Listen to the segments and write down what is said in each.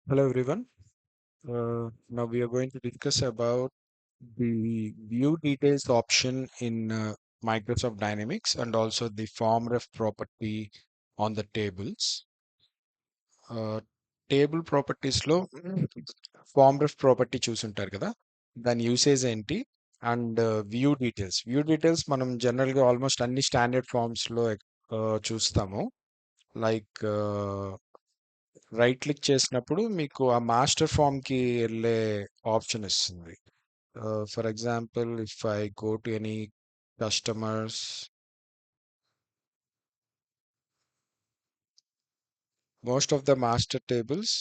Hello everyone. Now we are going to discuss about the view details option in Microsoft Dynamics and also the form ref property on the tables. Table properties లో form ref property చూసుంటారు కదా, దాని usage ఏంటి and view details మనం general గా almost అన్ని standard forms లో చూస్తాము. లైక్ రైట్ క్లిక్ చేసినప్పుడు మీకు ఆ మాస్టర్ ఫామ్ కి వెళ్ళే ఆప్షన్ ఇస్తుంది. For example, if I go to any customers, most of the master tables,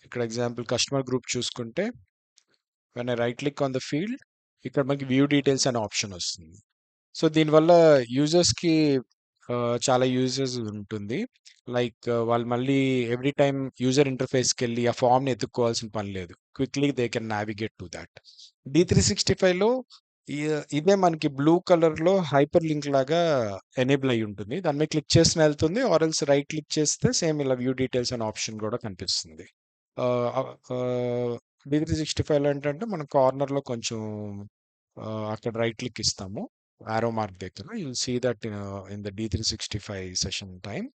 ఇక్కడ ఎగ్జాంపుల్ కస్టమర్ గ్రూప్ చూసుకుంటే when I right click on the field, ఇక్కడ మనకి వ్యూ డీటెయిల్స్ అనే ఆప్షన్ వస్తుంది. సో దీనివల్ల యూజర్స్కి చాలా యూజెస్ ఉంటుంది. లైక్ వాళ్ళు మళ్ళీ ఎవ్రీ టైమ్ యూజర్ ఇంటర్ఫేస్కి వెళ్ళి ఆ ఫామ్ని ఎత్తుక్కోవాల్సిన పని లేదు. Quickly they can navigate to that. D365లో ఇదే మనకి బ్లూ కలర్లో హైపర్ లింక్ లాగా ఎనేబుల్ అయి ఉంటుంది. దాని మీద క్లిక్ చేసిన వెళ్తుంది, ఆర్ ఎల్స్ రైట్ క్లిక్ చేస్తే సేమ్ ఇలా వ్యూ డీటెయిల్స్ అనే ఆప్షన్ కూడా కనిపిస్తుంది. D365లో ఏంటంటే మనం కార్నర్లో కొంచెం అక్కడ రైట్ క్లిక్ ఇస్తాము, arrow mark దగ్గర. You'll see that in the D365 session time.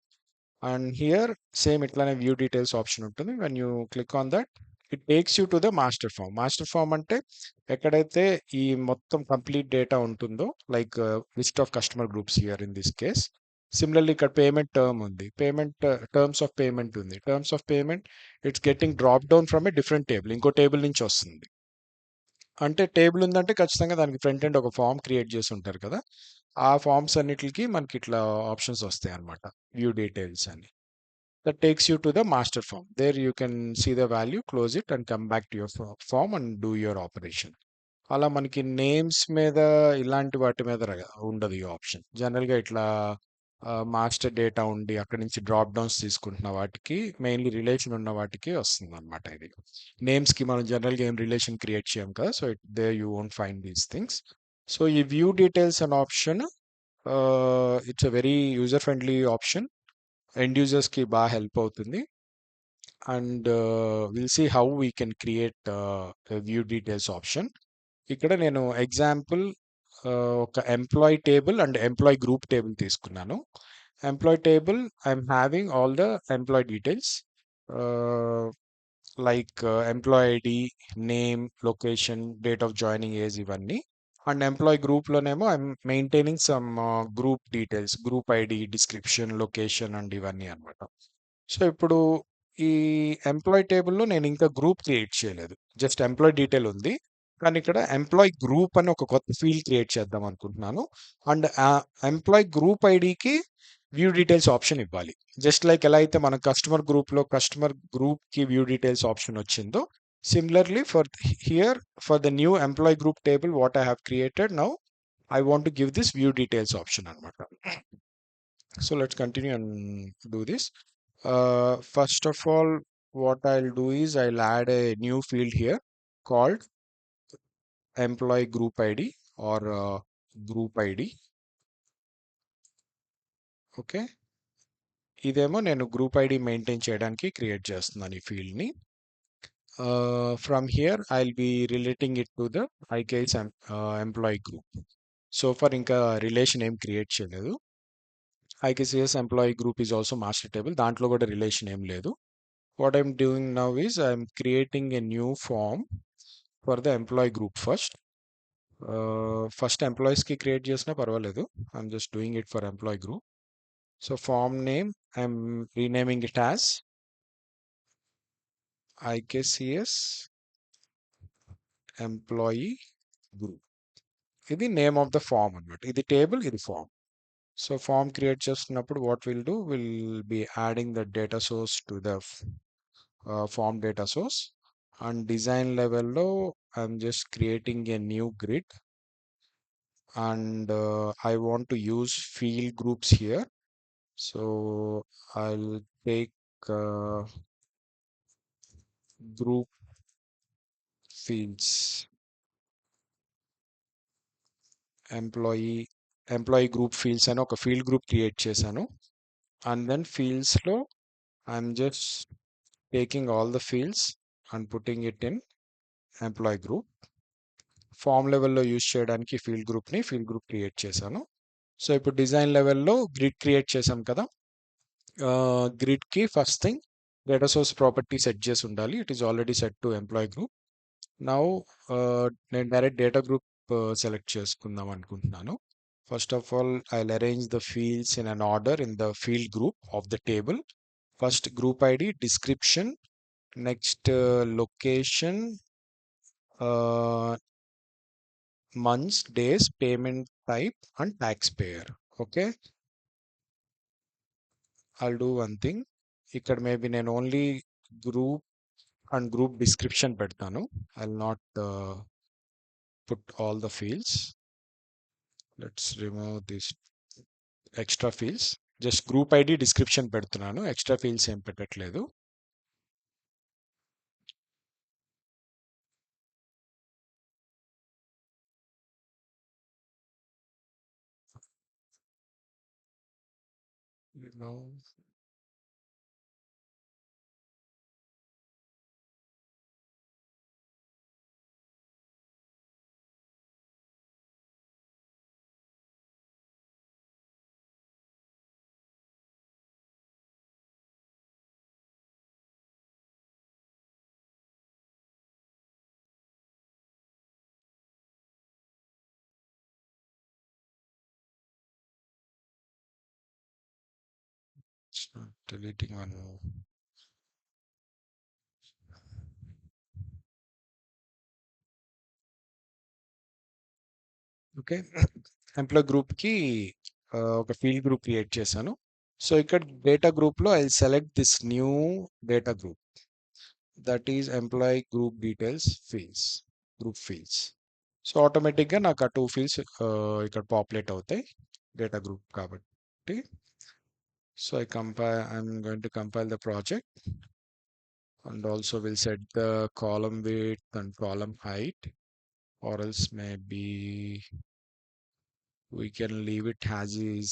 And here same ఇట్లానే వ్యూ డీటెయిల్స్ ఆప్షన్ ఉంటుంది. When you click on that, it takes you to the master form. Master form అంటే ఎక్కడైతే ఈ మొత్తం complete data ఉంటుందో, like list of customer groups here in this case. Similarly ఇక్కడ payment term ఉంది, payment terms of payment ఉంది. Terms of payment it's getting drop down from a different table, ఇంకో table నుంచి వస్తుంది. అంటే టేబుల్ ఉందంటే ఖచ్చితంగా దానికి ఫ్రంట్ ఎండ్ ఒక ఫామ్ క్రియేట్ చేసి ఉంటారు కదా, ఆ ఫామ్స్ అన్నిటికి మనకి ఇట్లా ఆప్షన్స్ వస్తాయి అన్నమాట, వ్యూ డీటెయిల్స్ అని. That takes you to the master form. There you can see the value, close it and come back to your form and do your operation. అలా మనకి నేమ్స్ మీద ఇలాంటి వాటి మీద ఉండదు ఈ ఆప్షన్. జనరల్గా ఇట్లా మాస్టర్ డేటా ఉండి అక్కడి నుంచి డ్రాప్ డౌన్స్ తీసుకుంటున్న వాటికి, మెయిన్లీ రిలేషన్ ఉన్న వాటికి వస్తుంది అనమాట ఇది. నేమ్స్కి మనం జనరల్గా ఏం రిలేషన్ క్రియేట్ చేయం కదా, so they you won't find these things. So ఈ వ్యూ డీటెయిల్స్ అనే option it's a very user friendly option, end యూజర్స్కి బాగా హెల్ప్ అవుతుంది. And will see how we can create view details option. ఇక్కడ నేను example ఒక employee table and employee group table తీసుకున్నాను. Employee table, I'm having all the employee details like employee ID, name, location, date of joining, age, ఇవన్నీ. And employee గ్రూప్లోనేమో I'm maintaining some group details, group ID, description, location and ఇవన్నీ అనమాట. So ఇప్పుడు ఈ employee టేబుల్లో నేను ఇంకా group create చేయలేదు, just employee detail ఉంది. కానీ ఇక్కడ ఎంప్లాయీ గ్రూప్ అని ఒక కొత్త ఫీల్డ్ క్రియేట్ చేద్దాం అనుకుంటున్నాను. అండ్ ఆ ఎంప్లాయీ గ్రూప్ ఐడికి వ్యూ డీటెయిల్స్ ఆప్షన్ ఇవ్వాలి. జస్ట్ లైక్ ఎలా అయితే మన కస్టమర్ గ్రూప్లో కస్టమర్ గ్రూప్కి వ్యూ డీటెయిల్స్ ఆప్షన్ వచ్చిందో, similarly for here for the new employee group table what I have created now, I want to give this view details option అనమాట. So let's continue and do this. First of all, what I'll do is I'll add a new field here called employee group ID or group ID. Okay, ఇదేమో నేను group ID maintain చేయడానికి create చేస్తున్నాను ఈ ఫీల్డ్ని. From here I'll be relating it to the IKS employee group. So for ఇంకా relation ఏం create చేయలేదు. IKCS employee group is also master table. దాంట్లో కూడా రిలేషన్ ఏం లేదు. What I'm doing now is I'm creating a new form for the employee group first. First employees కి create చేసినా పర్వాలేదు. I'm just doing it for employee group. So form name, I'm renaming it as IKCS employee group. ఇది name of the form అన్నమాట. ఇది table, ఇది form. So form create చేస్తున్నప్పుడు what will do, will be adding the data source to the form data source. And design level low, I'm just creating a new grid, and I want to use field groups here. So I'll take group fields, employee group fields అని ఒక field group create చేశాను. And then fields లో I'm just taking all the fields and putting it in employee group. Form లెవెల్‌లో use చేయడానికి field group create చేశాను. So, ఇప్పుడు design లెవెల్‌లో grid create చేశాం కదా! గ్రిడ్‌కి first thing data source property set చేసి ఉండాలి. It is already set to employee group. Now నేను డైరెక్ట్ డేటా గ్రూప్ సెలెక్ట్ చేసుకుందాం అనుకుంటున్నాను. First of all I'll arrange the fields in an order in the field group of the table. First group ID, description, next location, uh, months, days, payment type, and taxpayer. Okay, I'll do one thing. ఇక్కడ maybe నేను only group and group description పెడతాను. I'll not put all the fields. Let's remove this extra fields. Just group ID description పెడుతున్నాను, extra fields ఏం పెట్టట్లేదు. Deleting one. Okay, employee గ్రూప్కి ఒక field group create చేశాను. So ఇక్కడ data గ్రూప్లో I select this new data group, that is employee group details fields, group fields. So ఆటోమేటిక్గా నాకు ఆ టూ ఫీల్డ్స్ ఇక్కడ పాపులేట్ అవుతాయి డేటా గ్రూప్ కాబట్టి. So I'm going to compile the project and also will set the column width and column height, or else maybe we can leave it as is.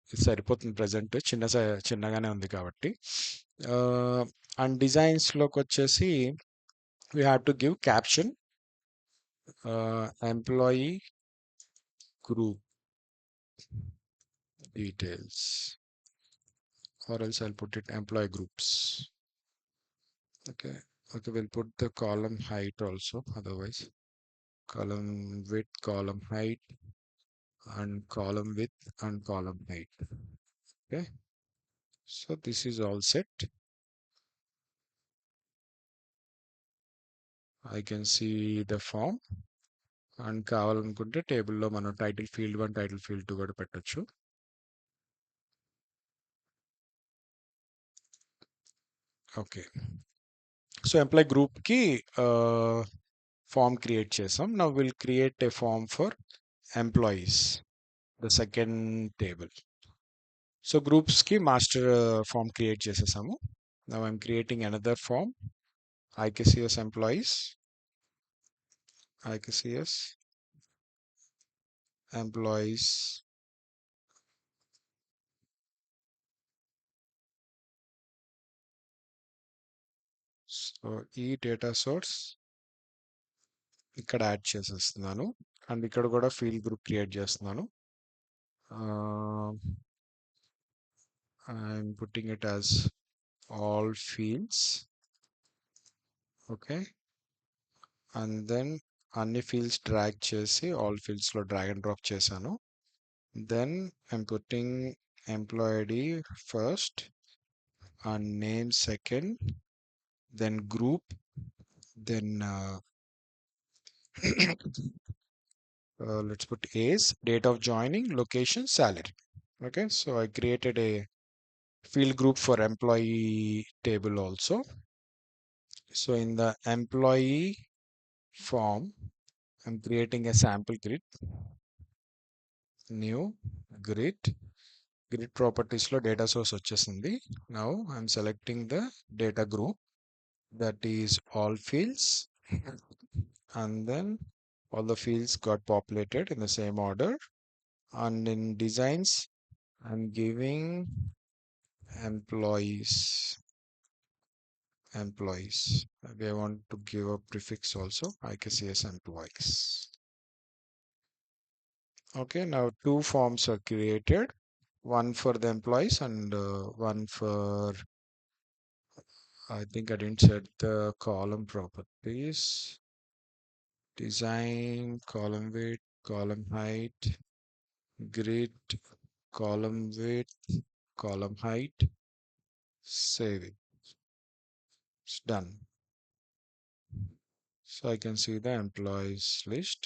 ఇది సరిపోతుంది, present చిన్నగానే ఉంది కాబట్టి. And డిజైన్స్లోకి వచ్చేసి we have to give caption employee group details, or else I'll put it employee groups. Okay, okay, we'll put the column height also, otherwise column width, column height, and column width and column height. Okay, so this is all set. I can see the form, and కావాలనుకుంటే టేబుల్లో మనం title field 1, title field 2 కూడా పెట్టొచ్చు. Okay, so employee గ్రూప్కి form create చేసాం. Now will create a form for employees, the second table. So గ్రూప్స్కి master form create చేసేసాము. Now I'm creating another form, IKCS employees, IKCS employees. So ఈ data source ఇక్కడ add చేసేస్తున్నాను, and ఇక్కడ కూడా field group create చేస్తున్నాను. I'm putting it as all fields. Okay, and then అన్ని fields drag చేసి all ఫీల్డ్స్లో drag and drop చేశాను. Then I'm putting employee ID first and name second, then group, then let's put age, date of joining, location, salary. Okay, so I created a field group for employee table also. So in the employee form, I'm creating a sample grid, new grid. Grid properties లో data source వచ్చేసింది. Now I'm selecting the data group, that is all fields, and then all the fields got populated in the same order. And in designs, I'm giving employees, employees. Maybe I want to give a prefix also, IKCS employees. Okay, now two forms are created, one for the employees and one for, I think I didn't set the column properties. Design, column width, column height, grid, column width, column height, save it. It's done. So I can see the employees list.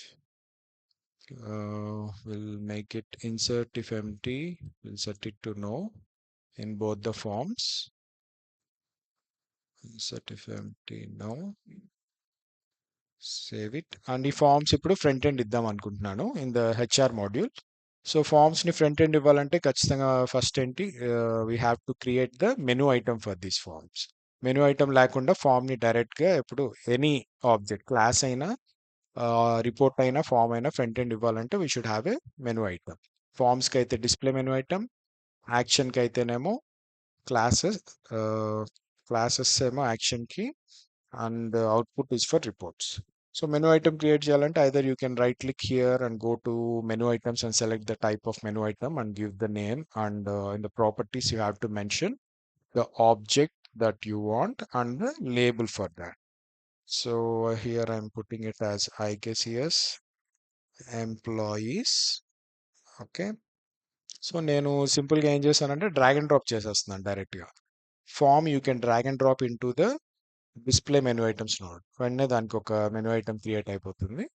We'll make it insert if empty. We'll set it to no in both the forms. Insert if empty, no. Save it and ఈ forms ఇప్పుడు front end ఇద్దాం అనుకుంటున్నాను in the HR module. So forms ని front end ఇవ్వాలంటే ఖచ్చితంగా first ఏంటి we have to create the menu item for these forms. Menu item లేకుండా form ని డైరెక్ట్ గా ఎప్పుడు ఎనీ ఆబ్జెక్ట్ క్లాస్ అయినా రిపోర్ట్ అయినా ఫామ్ అయినా ఫ్రంట్ ఎండ్ ఇవ్వాలంటే we should have a menu item. Forms కి అయితే డిస్ప్లే మెనూ ఐటమ్, యాక్షన్ కి అయితేనేమో క్లాసెస్, క్లాసెస్ ఏమో యాక్షన్ కి and output is for reports. So menu item create చేయాలంటే either you can right click here and go to menu items and select the type of menu item and give the name, and in the properties you have to mention the object that you want and the label for that. So here I'm putting it as IKCS employees. Okay. So నేను సింపుల్గా ఏం చేశానంటే drag and drop చేసేస్తున్నాను డైరెక్ట్గా. Form you can drag and drop into the display menu items node. వెంటనే దానికి ఒక menu item create అయిపోతుంది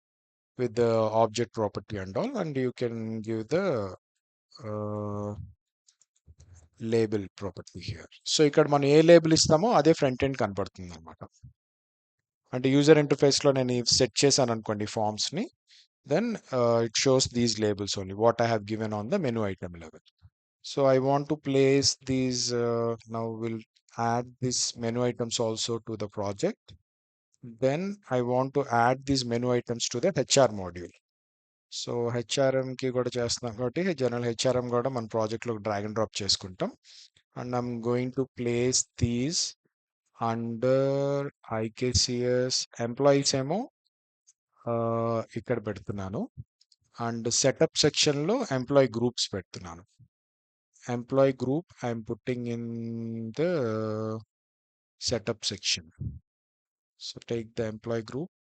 with the object property and all, and you can give the label property here. So ఇక్కడ మనం ఏ label ఇస్తామో అదే front end కనపడుతుంది అనమాట. అంటే యూజర్ ఇంటర్ఫేస్ లో నేను సెట్ చేశాను అనుకోండి ఫార్మ్స్ ని, then it shows these labels only what I have given on the menu item level. So I want to place these, now we'll add these menu items also to the project. Then I want to add these menu items to the HR module. So హెచ్ఆర్ఎంకి కూడా చేస్తున్నాం కాబట్టి general HRM కూడా మన ప్రాజెక్ట్లో drag and drop చేసుకుంటాం. And I'm going to place these under IKCS employees ఏమో ఇక్కడ పెడుతున్నాను, అండ్ సెటప్ సెక్షన్లో ఎంప్లాయీ గ్రూప్స్ పెడుతున్నాను. Employee group I'm putting in the setup section. So take the employee group,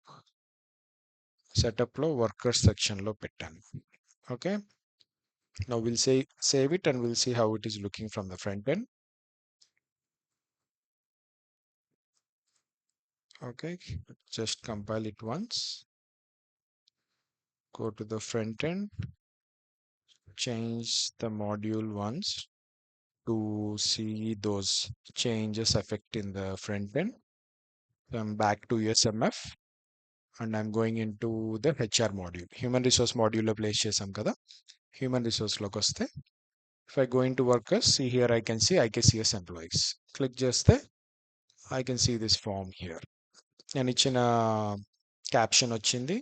సెటప్లో వర్కర్స్ సెక్షన్లో పెట్టాను. Okay. Now we'll say save it and we'll see how it is looking from the front end. Okay, just compile it once. Go to the front end, change the module once to see those changes effect in the front end. I'm back to USMF and I'm going into the HR module. Human resource module lo place chesam kada. Human resource loki vaste, if I go into workers, see here I can see IKCS employees. Click just there, I can see this form here. నేను ఇచ్చిన caption వచ్చింది,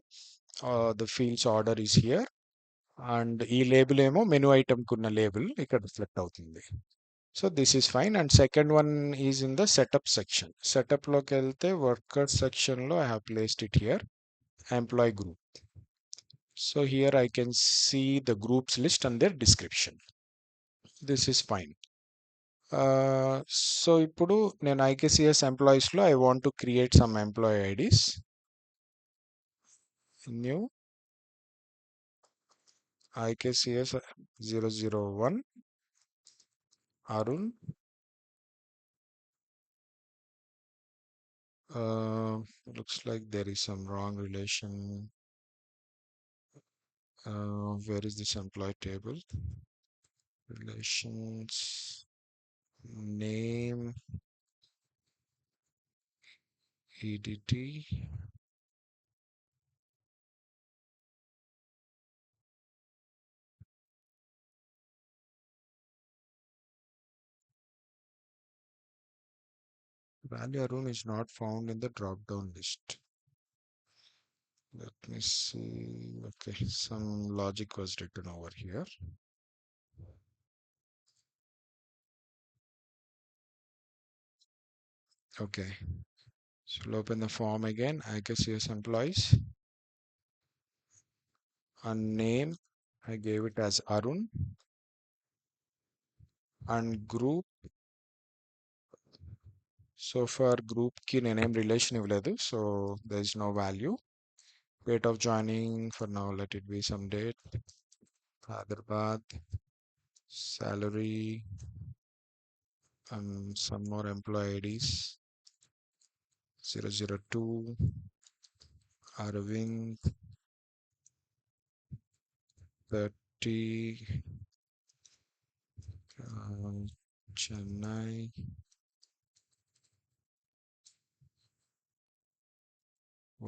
the fields order is here, and ఈ label ఏమో menu ఐటమ్కి ఉన్న label ఇక్కడ reflect అవుతుంది. So this is fine. And second one is in the setup section. సెటప్లోకి వెళ్తే వర్కర్ సెక్షన్లో I have placed it here employee group. So here I can see the groups list and their description. This is fine. So ఇప్పుడు నేను ఐకేసిఎస్ ఎంప్లాయీస్లో I want to create some employee IDs. New IKCS 001 Arun. Looks like there is some wrong relation. Where is this employee table? Relations, name, EDT. Value Arun is not found in the drop-down list. Let me see. Okay, some logic was written over here. Okay, so we'll open the form again. IKCS employees, and name I gave it as Arun, and group. So for group ki నేనేం relation ఇవ్వలేదు, so there is no value. Date of joining, for now let it be some date. Hyderabad, salary, and some more employee IDs. 002, Arvind, 30, Chennai,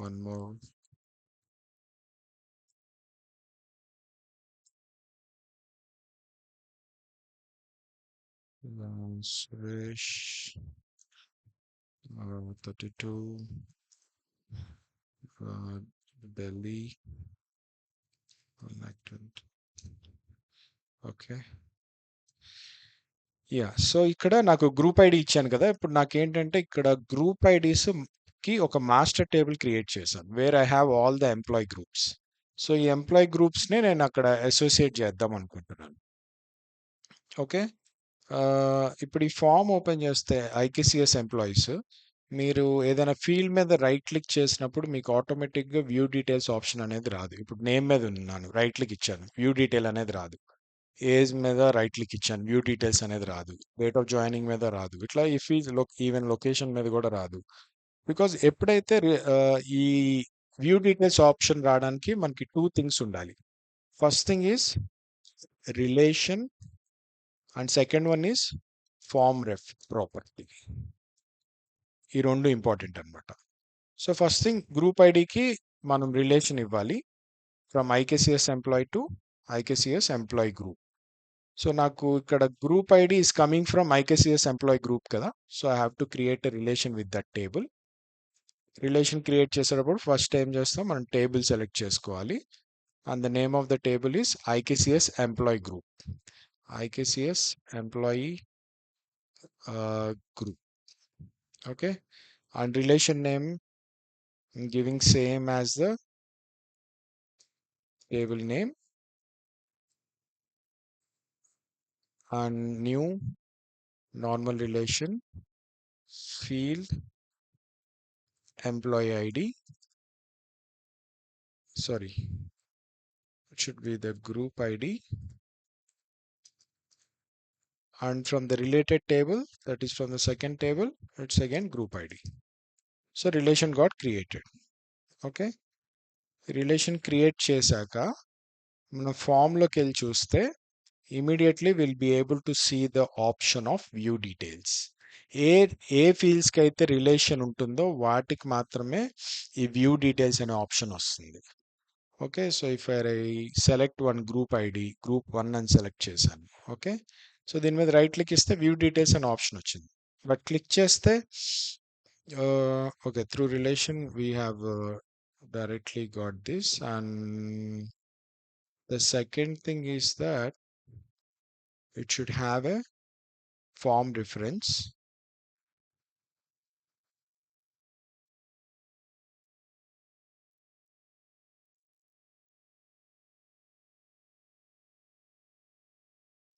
one more, Suresh, 32, uh, Delhi, connected. Okay. Yeah, so ఇక్కడ నాకు group ID ఇచ్చాను కదా, ఇప్పుడు నాకేంటంటే ఇక్కడ group IDs కి ఒక master table create చేశాను, wear I have all the employee groups. So ఈ ఎంప్లాయీ గ్రూప్స్ ని నేను అక్కడ అసోసియేట్ చేద్దాం అనుకుంటున్నాను. ఓకే, ఇప్పుడు ఈ ఫామ్ ఓపెన్ చేస్తే ఐకేసిఎస్ ఎంప్లాయీస్, మీరు ఏదైనా ఫీల్డ్ మీద రైట్ క్లిక్ చేసినప్పుడు మీకు ఆటోమేటిక్గా వ్యూ డీటెయిల్స్ ఆప్షన్ అనేది రాదు. ఇప్పుడు నేమ్ మీద ఉన్నాను, రైట్ క్లిక్ ఇచ్చాను, వ్యూ డీటెయిల్ అనేది రాదు. ఏజ్ మీద రైట్ క్లిక్ ఇచ్చాను, వ్యూ డీటెయిల్స్ అనేది రాదు. డేట్ ఆఫ్ జాయినింగ్ మీద రాదు. ఇట్లా ఇఫ్ ఈవెన్ లొకేషన్ మీద కూడా రాదు. బికాజ్ ఎప్పుడైతే ఈ వ్యూ డీటెయిల్స్ ఆప్షన్ రావడానికి మనకి టూ థింగ్స్ ఉండాలి. First thing is relation, and second one is form ref property. ఈ రెండు ఇంపార్టెంట్ అనమాట. సో ఫస్ట్ థింగ్, గ్రూప్ ఐడికి మనం రిలేషన్ ఇవ్వాలి, from IKCS employee to IKCS employee group. So నాకు ఇక్కడ group ID is coming from IKCS employee group కదా, so I have to create a relation with that table. Relation create చేసేటప్పుడు first ఏం చేస్తాం, మనం టేబుల్ సెలెక్ట్ చేసుకోవాలి, and the name of the table is IKCS employee group. IKCS employee group. Okay, and relation name giving same as the table name, and new normal relation, field employee ID, sorry, it should be the group ID, and from the related table, that is from the second table, it's again group ID. So relation got created. Okay, relation create చేశాక మన form లోకి వెళ్ళి చూస్తే immediately we'll be able to see the option of view details. A A fields కి అయితే relation ఉంటుందో వాటికి మాత్రమే ఈ వ్యూ డీటెయిల్స్ అనే ఆప్షన్ వస్తుంది. Okay, so if I select one group ID, group 1 అని సెలెక్ట్ చేశాను. ఓకే, సో దీని మీద రైట్ క్లిక్ ఇస్తే వ్యూ డీటెయిల్స్ అనే ఆప్షన్ వచ్చింది. బట్ క్లిక్ చేస్తే okay, through relation we have directly got this, and the second thing is that it should have a form reference.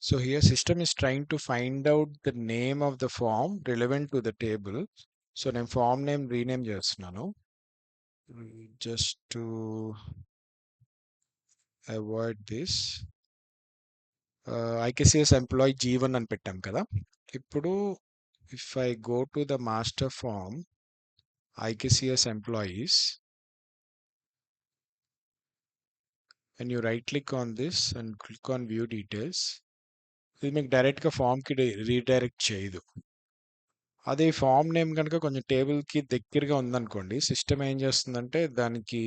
So here system is trying to find out the name of the form relevant to the table. So నేను form name rename చేస్తున్నాను, just to avoid this. IKCS employee G1 అని పెట్టాం కదా. ఇప్పుడు if I go to the master form IKCS employees, and you right click on this and click on view details, ఇది మీకు డైరెక్ట్గా ఫామ్కి redirect చేయదు. అదే ఫామ్ నేమ్ కనుక కొంచెం టేబుల్కి దగ్గరగా ఉందనుకోండి, సిస్టమ్ ఏం చేస్తుందంటే దానికి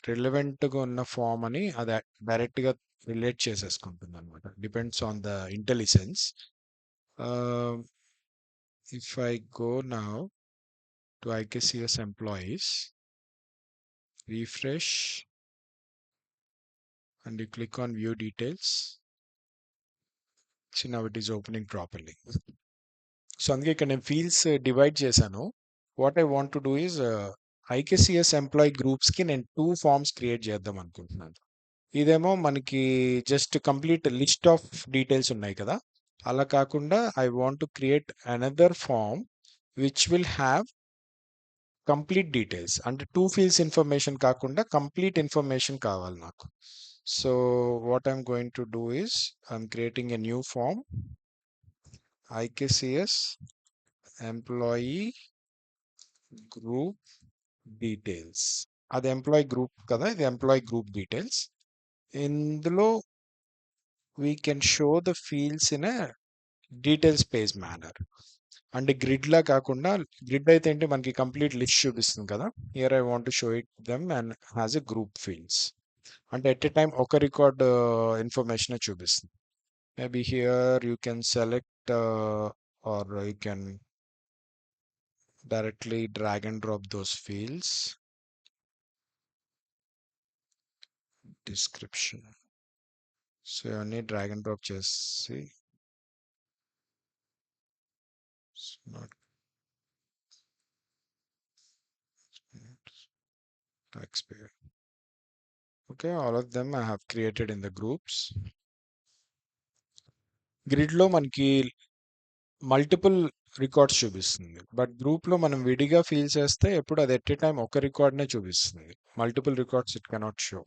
రిలవెంట్గా ఉన్న ఫామ్ అని అది డైరెక్ట్గా రిలేట్ చేసేసుకుంటుంది అనమాట, depends on the intelligence. If I go now to IKCS employees, refresh, and you click on view details, see now it is opening properly. So అందుకే ఇక్కడ నేను ఫీల్డ్స్ డివైడ్ చేశాను. What I want to do is IKCS employee గ్రూప్స్కి నేను 2 forms create చేద్దాం అనుకుంటున్నాను. ఇదేమో మనకి just complete list of details ఉన్నాయి కదా, అలా కాకుండా I want to create another form which will have complete details. అంటే 2 ఫీల్డ్స్ ఇన్ఫర్మేషన్ కాకుండా కంప్లీట్ ఇన్ఫర్మేషన్ కావాలి నాకు. So what I'm going to do is I'm creating a new form ఐకేసిఎస్ employee group details. అది employee group కదా, ఇది employee group details. ఇందులో we can show the fields in a details page manner. అంటే grid లా కాకుండా, grid అయితే ఏంటి మనకి కంప్లీట్ లిస్ట్ చూపిస్తుంది కదా, here I want to show it them and has a group fields. అంటే ఎట్ ఎ టైం ఒక రికార్డ్ ఇన్ఫర్మేషన్ చూపిస్తుంది. Maybe here you can select or you can directly drag and drop those fields. Description. So ఇవన్నీ drag and drop చేసి not taxpayer. Okay, all of them I have created in the groups. Grid లో మనకి multiple records చూపిస్తుంది, but group లో మనం విడిగా feel చేస్తే ఎప్పుడు అది ఎట్ ఏ టైం ఒక రికార్డ్నే చూపిస్తుంది. Multiple records it cannot show.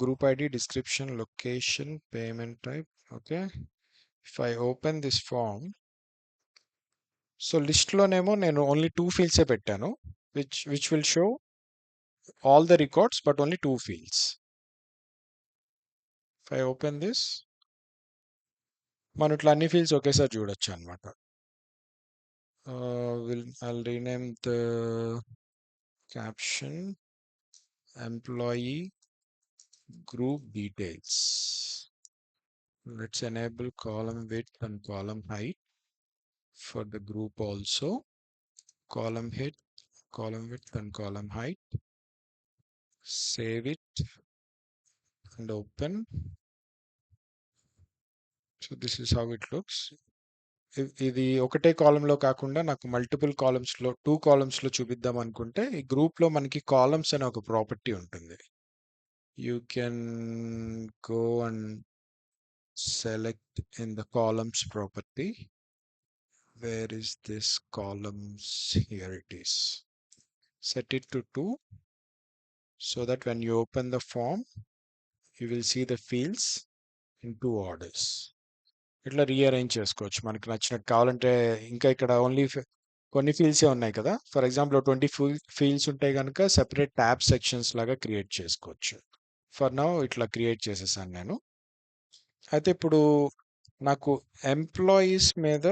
Group ID, description, location, payment type. Okay, if I open this form, so లిస్ట్లోనేమో నేను ఓన్లీ 2 ఫీల్డ్సే పెట్టాను, which will show all the records but only 2 fields. If I open this, మనం ఇట్లా అన్ని fields ఒకేసారి చూడొచ్చు అనమాట. I'll rename the caption employee group details. Let's enable column width and column height for the group also. Column width, column width and column height. Save it and open. So this is how it looks. ఇది ఒకటే కాలంలో కాకుండా నాకు multiple కాలమ్స్లో 2 కాలమ్స్లో చూపిద్దాం అనుకుంటే, ఈ గ్రూప్లో మనకి కాలమ్స్ అనే ఒక ప్రాపర్టీ ఉంటుంది. You can go and select in the columns property. Where is this columns? Here it is. Set it to 2 so that when you open the form you will see the fields in 2 orders. ఇట్లా rearrange చేసుకోవచ్చు మనకి నచ్చినట్టు. కావాలంటే ఇంకా ఇక్కడ only కొన్ని ఫీల్డ్సే ఉన్నాయి కదా, ఫర్ ఎగ్జాంపుల్ 20 ఫీల్డ్స్ ఉంటాయి కనుక సెపరేట్ ట్యాబ్ సెక్షన్స్ లాగా క్రియేట్ చేసుకోవచ్చు. ఫర్ నౌ ఇట్లా క్రియేట్ చేసేసాను నేను. అయితే ఇప్పుడు నాకు ఎంప్లాయీస్ మీద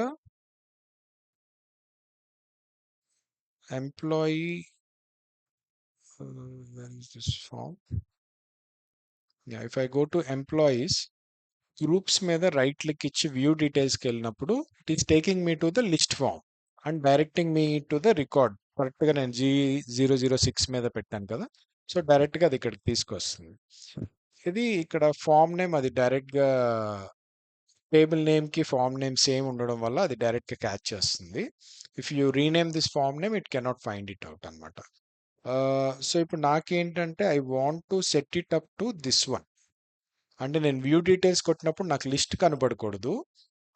employee where is this form? Yeah, if I go to employees, groups మీద రైట్ క్లిక్ ఇచ్చి వ్యూ డీటెయిల్స్కి వెళ్ళినప్పుడు it is taking me to the list form and directing me to the record. కరెక్ట్గా నేను G006 మీద పెట్టాను కదా, సో డైరెక్ట్గా అది ఇక్కడికి తీసుకొస్తుంది. ఇది ఇక్కడ ఫామ్ నేమ్ అది డైరెక్ట్గా టేబుల్ నేమ్కి ఫామ్ నేమ్ సేమ్ ఉండడం వల్ల అది డైరెక్ట్గా క్యాచ్ చేస్తుంది. If you rename this form name it cannot find it out అనమాట. సో ఇప్పుడు నాకేంటంటే I want to set it up to this one. అంటే నేను వ్యూ డీటెయిల్స్ కొట్టినప్పుడు నాకు లిస్ట్ కనబడకూడదు,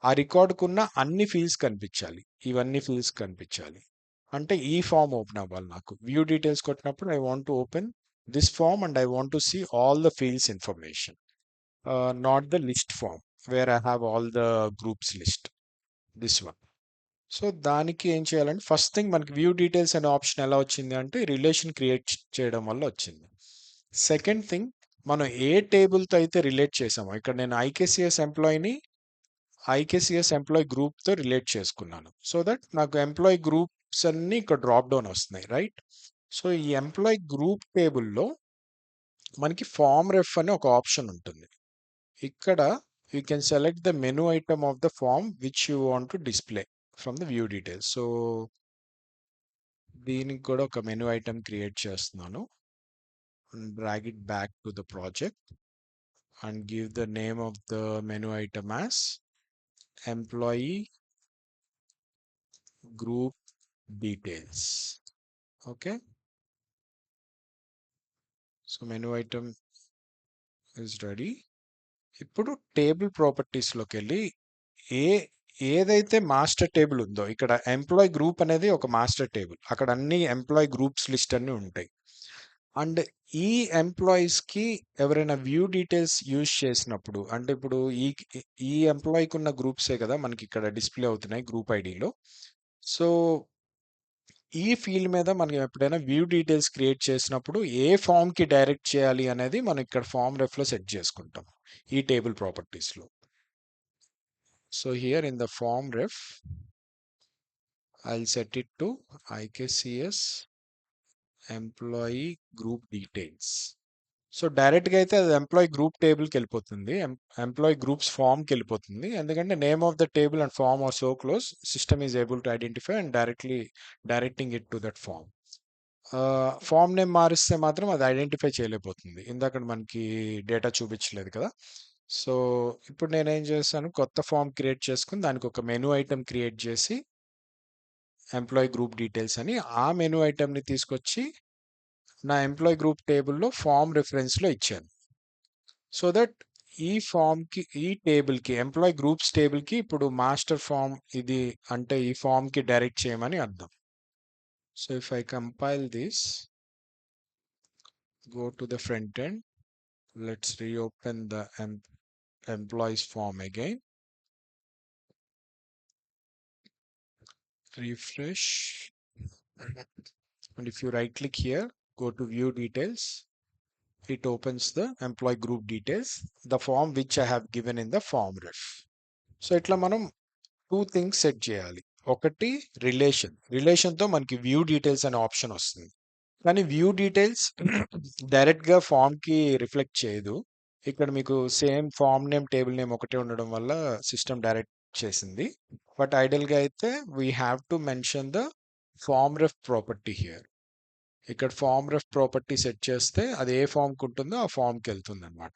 ఆ రికార్డుకున్న అన్ని ఫీల్డ్స్ కనిపించాలి, ఇవన్నీ ఫీల్డ్స్ కనిపించాలి. అంటే ఈ ఫామ్ ఓపెన్ అవ్వాలి నాకు. వ్యూ డీటెయిల్స్ కొట్టినప్పుడు I want to open this form and I want to see all the fields information, not the list form where I have all the groups list, this one. So దానికి ఏం చేయాలంటే first thing మనకి view details అనే option ఎలా వచ్చింది అంటే relation create చేయడం వల్ల వచ్చింది. సెకండ్ థింగ్, మనం ఏ టేబుల్తో అయితే రిలేట్ చేసామో, ఇక్కడ నేను ఐకేసిఎస్ ఎంప్లాయీ గ్రూప్తో రిలేట్ చేసుకున్నాను, సో దట్ నాకు ఎంప్లాయీ గ్రూప్స్ అన్ని ఇక్కడ డ్రాప్ డౌన్ వస్తున్నాయి, రైట్. సో ఈ ఎంప్లాయీ గ్రూప్ టేబుల్లో మనకి ఫామ్ రెఫ్ అనే ఒక ఆప్షన్ ఉంటుంది. ఇక్కడ you can select the menu item of the form which you want to display from the view details. So దీనికి కూడా ఒక మెనూ ఐటమ్ క్రియేట్ చేస్తున్నాను. Drag it back to the project and give the name of the menu item as employee group details. Okay, so menu item is ready. ఇప్పుడు table ప్రాపర్టీస్లోకి వెళ్ళి ఏ ఏదైతే master table ఉందో, ఇక్కడ employee group అనేది ఒక master table, అక్కడ అన్ని employee groups list అన్ని ఉంటాయి. అండ్ ఈ ఎంప్లాయీస్కి ఎవరైనా వ్యూ డీటెయిల్స్ యూజ్ చేసినప్పుడు, అంటే ఇప్పుడు ఈ ఎంప్లాయీకి ఉన్న గ్రూప్సే కదా మనకి ఇక్కడ డిస్ప్లే అవుతున్నాయి గ్రూప్ ఐడిలో. సో ఈ ఫీల్డ్ మీద మనం ఎప్పుడైనా వ్యూ డీటెయిల్స్ క్రియేట్ చేసినప్పుడు ఏ ఫామ్కి డైరెక్ట్ చేయాలి అనేది మనం ఇక్కడ ఫామ్ రెఫ్లో సెట్ చేసుకుంటాం ఈ టేబుల్ ప్రాపర్టీస్లో. So here in the form ref I'll set it to IKCS employee group details. So డైరెక్ట్గా అయితే అది ఎంప్లాయీ గ్రూప్ టేబుల్కి వెళ్ళిపోతుంది, ఎంప్లాయీ గ్రూప్స్ ఫామ్కి వెళ్ళిపోతుంది. ఎందుకంటే name of the table and form are so close, system is able to identify and directing it to that form. Form name మారిస్తే మాత్రం అది ఐడెంటిఫై చేయలేకపోతుంది, ఇందాక మనకి డేటా చూపించలేదు కదా. సో ఇప్పుడు నేనేం చేస్తాను, కొత్త ఫామ్ క్రియేట్ చేసుకుని దానికి ఒక మెనూ ఐటమ్ క్రియేట్ చేసి ఎంప్లాయీ గ్రూప్ డీటెయిల్స్ అని ఆ మెనూ ఐటమ్ని తీసుకొచ్చి నా ఎంప్లాయీ గ్రూప్ టేబుల్లో ఫామ్ రిఫరెన్స్లో ఇచ్చాను. సో దట్ ఈ ఫామ్కి, ఈ టేబుల్కి, ఎంప్లాయీ గ్రూప్స్ టేబుల్కి ఇప్పుడు మాస్టర్ ఫామ్ ఇది అంటే ఈ ఫామ్కి డైరెక్ట్ చేయమని అర్థం. So if I compile this, go to the front end, let's reopen the employees form again, refresh, and if you right click here, go to view details, it opens the employee group details, the form which I have given in the form ref. So ఇట్లా మనం two things set చేయాలి. ఒకటి రిలేషన్తో మనకి view details అనే option వస్తుంది, కానీ view details డైరెక్ట్గా ఫామ్కి reflect చేయదు. ఇక్కడ మీకు same form name table name ఒకటే ఉండడం వల్ల సిస్టమ్ డైరెక్ట్ చేసింది. బట్ ఐడియల్గా అయితే we have to mention the form ref property here. ఇక్కడ ఫామ్ రెఫ్ ప్రాపర్టీ సెట్ చేస్తే అది ఏ ఫామ్కి ఉంటుందో ఆ ఫామ్కి వెళ్తుంది అనమాట.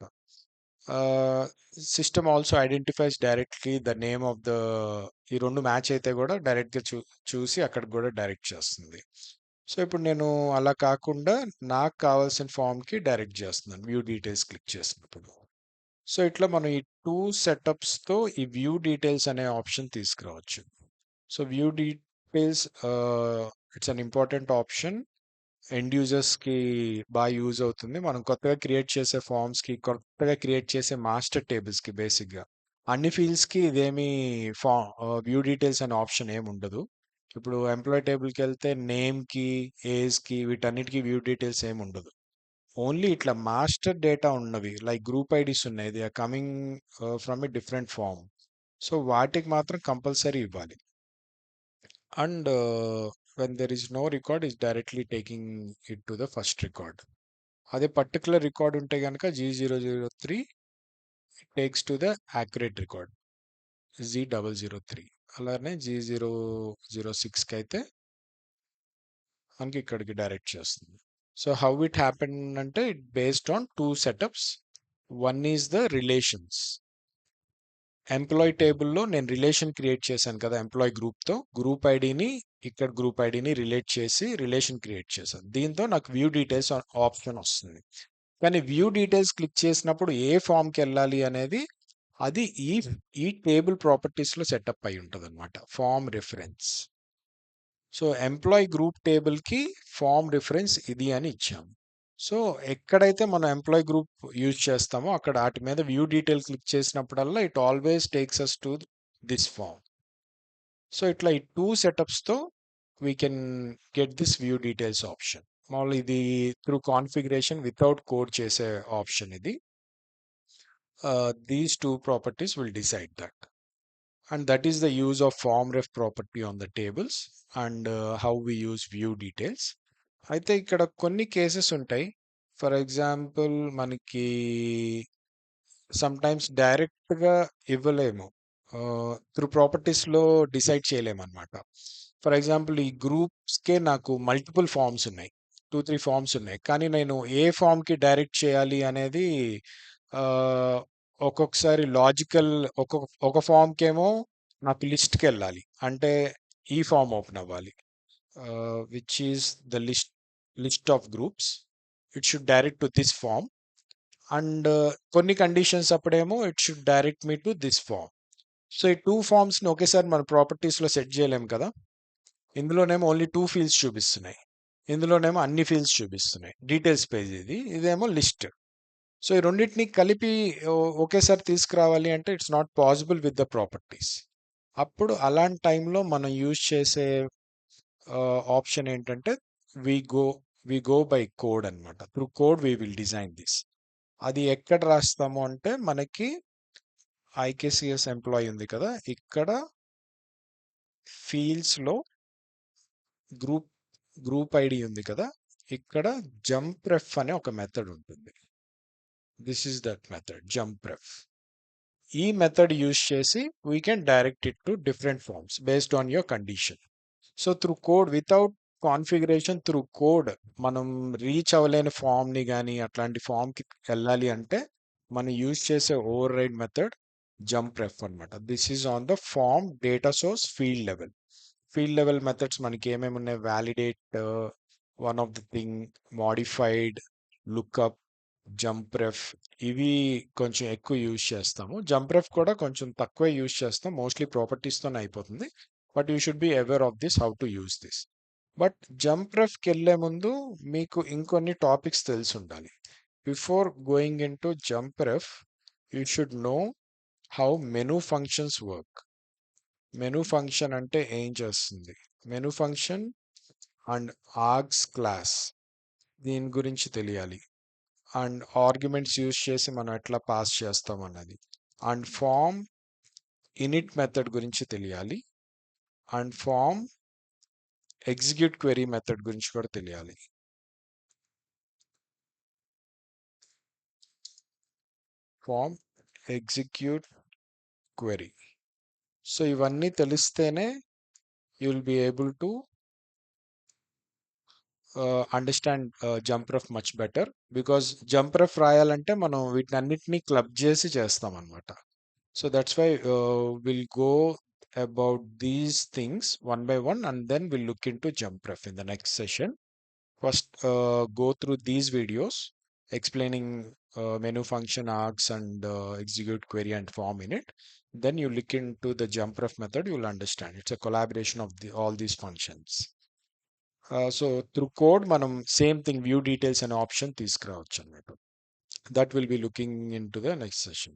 System also identifies directly the name of the, ఈ రెండు మ్యాచ్ అయితే కూడా డైరెక్ట్గా చూసి అక్కడికి కూడా డైరెక్ట్ చేస్తుంది. సో ఇప్పుడు నేను అలా కాకుండా నాకు కావాల్సిన ఫామ్కి డైరెక్ట్ చేస్తున్నాను వ్యూ డీటెయిల్స్ క్లిక్ చేసినప్పుడు. సో ఇట్లా మనం ఈ టూ సెటప్స్తో ఈ వ్యూ డీటెయిల్స్ అనే ఆప్షన్ తీసుకురావచ్చు. So view details it's an important option, end యూజర్స్కి బాగా యూజ్ అవుతుంది. మనం కొత్తగా క్రియేట్ చేసే ఫామ్స్కి, కొత్తగా క్రియేట్ చేసే మాస్టర్ టేబుల్స్కి, బేసిక్గా అన్ని ఫీల్డ్స్కి ఇదేమి వ్యూ డీటెయిల్స్ అనే ఆప్షన్ ఏమి ఉండదు. ఇప్పుడు ఎంప్లాయీ టేబుల్కి వెళ్తే నేమ్కి, ఏజ్కి, వీటన్నిటికీ వ్యూ డీటెయిల్స్ ఏమి ఉండదు. ఓన్లీ ఇట్లా మాస్టర్ డేటా ఉన్నవి లైక్ గ్రూప్ ఐడీస్ ఉన్నాయి, they are coming from a different form. So వాటికి మాత్రం కంపల్సరీ ఇవ్వాలి. And when there is no record, is directly taking it to the first record. అదే particular record ఉంటే కనుక G003 takes to the accurate record Z003. అలానే G006కి అయితే మనకి ఇక్కడికి డైరెక్ట్ చేస్తుంది. సో హౌ ఇట్ హ్యాపెన్ అంటే it based on two setups. One is the relations. Employee టేబుల్లో నేను రిలేషన్ క్రియేట్ చేశాను కదా ఎంప్లాయీ గ్రూప్తో, గ్రూప్ ఐడిని ఇక్కడ గ్రూప్ ఐడిని రిలేట్ చేసి రిలేషన్ క్రియేట్ చేశాను. దీంతో నాకు వ్యూ డీటెయిల్స్ ఆప్షన్ వస్తుంది. కానీ వ్యూ డీటెయిల్స్ క్లిక్ చేసినప్పుడు ఏ ఫామ్కి వెళ్ళాలి అనేది అది ఈ టేబుల్ ప్రాపర్టీస్లో సెటప్ అయి ఉంటుంది అనమాట, form reference. So employee group టేబుల్కి ఫామ్ రిఫరెన్స్ ఇది అని ఇచ్చాము. సో ఎక్కడైతే మనం ఎంప్లాయీ గ్రూప్ యూజ్ చేస్తామో అక్కడ వాటి మీద వ్యూ డీటెయిల్ క్లిక్ చేసినప్పుడల్లా it always takes us to this form. So ఇట్లా ఈ టూ సెటప్స్తో we can get this view details option. మామూలు ఇది త్రూ కాన్ఫిగరేషన్ వితౌట్ కోడ్ చేసే ఆప్షన్ ఇది. These two properties will decide that. And that is the use of form ref property on the tables and how we use view details. అయితే ఇక్కడ కొన్ని cases ఉంటాయి. For example మనకి sometimes డైరెక్ట్గా ఇవ్వలేము, through ప్రాపర్టీస్లో decide చేయలేము అనమాట. ఫర్ ఎగ్జాంపుల్ ఈ గ్రూప్స్కే నాకు మల్టిపుల్ ఫామ్స్ ఉన్నాయి, 2-3 ఫామ్స్ ఉన్నాయి, కానీ నేను ఏ ఫామ్కి డైరెక్ట్ చేయాలి అనేది ఒక్కొక్కసారి లాజికల్, ఒక ఫామ్కేమో నాకు లిస్ట్కి వెళ్ళాలి అంటే ఈ ఫామ్ ఓపెన్ అవ్వాలి, which is the list of groups. It should direct to this form. And కొన్ని కండిషన్స్ అప్పుడేమో it should direct me to this form. So ఈ 2 ఫార్మ్స్‌ని ఒకేసారి మన ప్రాపర్టీస్‌లో సెట్ చేయలేం కదా! ఇందులోనేమో ఓన్లీ 2 ఫీల్డ్స్ చూపిస్తున్నాయి. ఇందులోనేమో అన్ని ఫీల్డ్స్ చూపిస్తున్నాయి. డీటెయిల్స్ పేజ్ ఇది. ఇదేమో లిస్ట్. సో ఈ రెండిటిని కలిపి ఒకేసారి తీసుకురావాలి అంటే it's not possible with the properties. అప్పుడు అలాంటి టైంలో మనం యూజ్ చేసే ఆప్షన్ ఏంటంటే we go we go by code అన్నమాట. Through code we will design this. అది ఎక్కడ రాస్తాము అంటే మనకి ఐకేసీఎస్ ఎంప్లాయీ ఉంది కదా! ఇక్కడ ఫీల్డ్స్‌లో గ్రూప్ గ్రూప్ ఐడి ఉంది కదా! ఇక్కడ జంప్ రెఫ్ అనే ఒక మెథడ్ ఉంటుంది. This is that method jump ref. ఈ మెథడ్ యూజ్ చేసి we can direct it to different forms based on your condition. So through code without configuration through code మనం reach అవ్వలేని ఫామ్ని కానీ అట్లాంటి ఫామ్కి వెళ్ళాలి అంటే మనం యూజ్ చేసే override method jump ref అనమాట. This is on the form data source field level. Field level methods మనకి ఏమేమి ఉన్నాయి, validate, one of the thing, modified, lookup, jump ref. ఇవి కొంచెం ఎక్కువ యూజ్ చేస్తాము. జంప్ రెఫ్ కూడా కొంచెం తక్కువే యూజ్ చేస్తాం, మోస్ట్లీ ప్రాపర్టీస్తోనే అయిపోతుంది. But you should be aware of this how to use this. But jump రెఫ్కి వెళ్ళే ముందు మీకు ఇంకొన్ని టాపిక్స్ తెలిసి ఉండాలి. Before going in to jump ref you should know how menu functions work. Menu function అంటే ఏం చేస్తుంది, menu function and args class దీని గురించి తెలియాలి. అండ్ ఆర్గ్యుమెంట్స్ యూజ్ చేసి మనం ఎట్లా పాస్ చేస్తాం అన్నది. అండ్ ఫామ్ ఇనిట్ మెథడ్ గురించి తెలియాలి. And form execute query method గురించి కూడా తెలియాలి. Form execute query. సో ఇవన్నీ తెలిస్తేనే you will be able to understand jump ref much better. Because jump ref రాయాలంటే మనం వీటిని అన్నిటినీ క్లబ్ చేసి చేస్తాం అనమాట. So that's why will go about these things one by one and then we'll look into jump ref in the next session. First go through these videos explaining menu function args and execute query and form in it. Then you look into the jump ref method, you'll understand it's a collaboration of all these functions. So through code మనం same thing view details అనే option తీసుకురావచ్చు అన్నమాట. That will be looking into the next session.